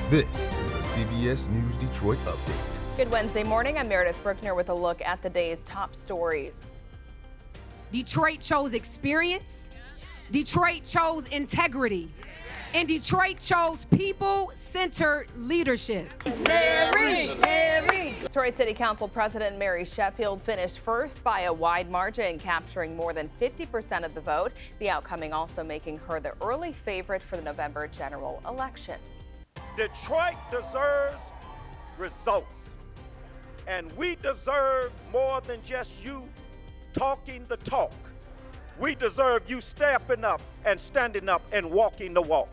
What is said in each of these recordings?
This is a CBS News Detroit update. Good Wednesday morning. I'm Meredith Bruckner with a look at the day's top stories. Detroit chose experience. Detroit chose integrity. And Detroit chose people-centered leadership. Mary. Detroit City Council President Mary Sheffield finished first by a wide margin, capturing more than 50% of the vote. The outcome also making her the early favorite for the November general election. Detroit deserves results. And we deserve more than just you talking the talk. We deserve you stepping up and standing up and walking the walk.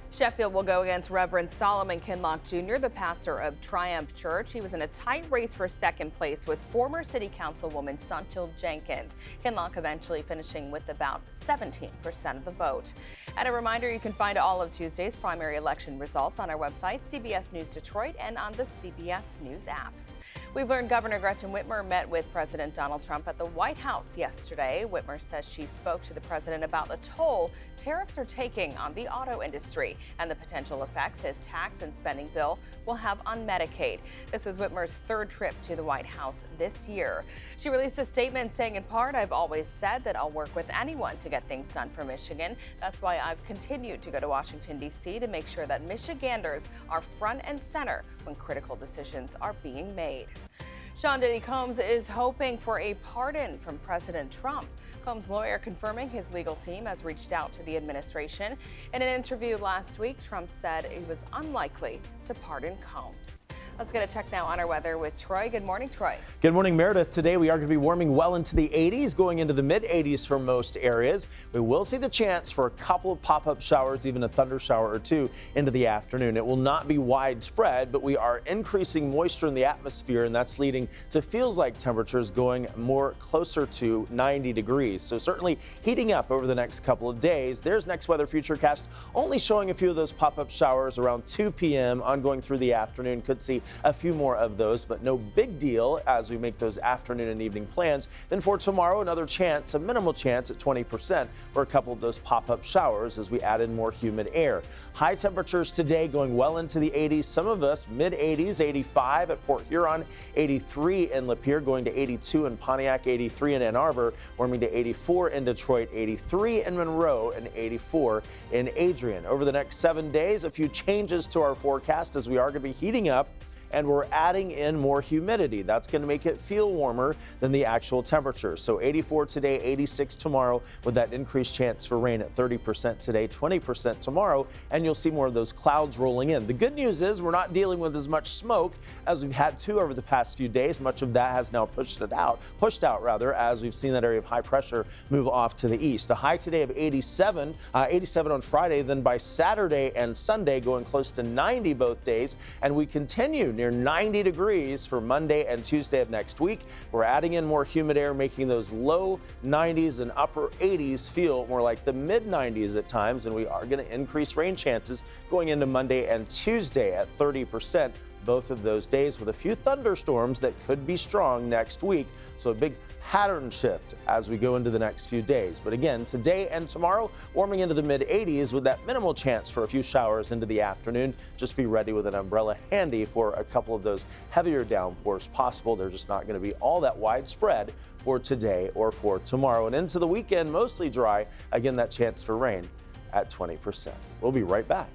Sheffield will go against Reverend Solomon Kinloch Jr., the pastor of Triumph Church. He was in a tight race for second place with former City Councilwoman Suntil Jenkins. Kinloch eventually finishing with about 17% of the vote. And a reminder, you can find all of Tuesday's primary election results on our website, CBS News Detroit, and on the CBS News app. We've learned Governor Gretchen Whitmer met with President Donald Trump at the White House yesterday. Whitmer says she spoke to the president about the toll tariffs are taking on the auto industry and the potential effects his tax and spending bill will have on Medicaid. This is Whitmer's third trip to the White House this year. She released a statement saying, in part, "I've always said that I'll work with anyone to get things done for Michigan. That's why I've continued to go to Washington, D.C. to make sure that Michiganders are front and center when critical decisions are being made." Sean Diddy Combs is hoping for a pardon from President Trump. Combs' lawyer confirming his legal team has reached out to the administration. In an interview last week, Trump said he was unlikely to pardon Combs. Let's get a check now on our weather with Troy. Good morning, Troy. Good morning, Meredith. Today we are going to be warming well into the 80s, going into the mid-80s for most areas. We will see the chance for a couple of pop-up showers, even a thunder shower or two into the afternoon. It will not be widespread, but we are increasing moisture in the atmosphere, and that's leading to feels like temperatures going more closer to 90 degrees. So certainly heating up over the next couple of days. There's next weather futurecast only showing a few of those pop-up showers around 2 p.m. ongoing through the afternoon. Could see a few more of those, but no big deal as we make those afternoon and evening plans. Then for tomorrow, another chance, a minimal chance at 20% for a couple of those pop-up showers as we add in more humid air. High temperatures today going well into the 80s. Some of us mid-80s, 85 at Port Huron, 83 in Lapeer, going to 82 in Pontiac, 83 in Ann Arbor, warming to 84 in Detroit, 83 in Monroe, and 84 in Adrian. Over the next 7 days, a few changes to our forecast as we are going to be heating up, and we're adding in more humidity. That's going to make it feel warmer than the actual temperature. So 84 today, 86 tomorrow, with that increased chance for rain at 30% today, 20% tomorrow, and you'll see more of those clouds rolling in. The good news is we're not dealing with as much smoke as we've had to over the past few days. Much of that has now pushed out as we've seen that area of high pressure move off to the east. A high today of 87 on Friday, then by Saturday and Sunday going close to 90 both days, and we continue near 90 degrees for Monday and Tuesday of next week. We're adding in more humid air, making those low 90s and upper 80s feel more like the mid 90s at times, and we are going to increase rain chances going into Monday and Tuesday at 30%. Both of those days with a few thunderstorms that could be strong next week. So a big pattern shift as we go into the next few days. But again, today and tomorrow, warming into the mid 80s with that minimal chance for a few showers into the afternoon. Just be ready with an umbrella handy for a couple of those heavier downpours possible. They're just not going to be all that widespread for today or for tomorrow. And into the weekend, mostly dry. Again, that chance for rain at 20%. We'll be right back.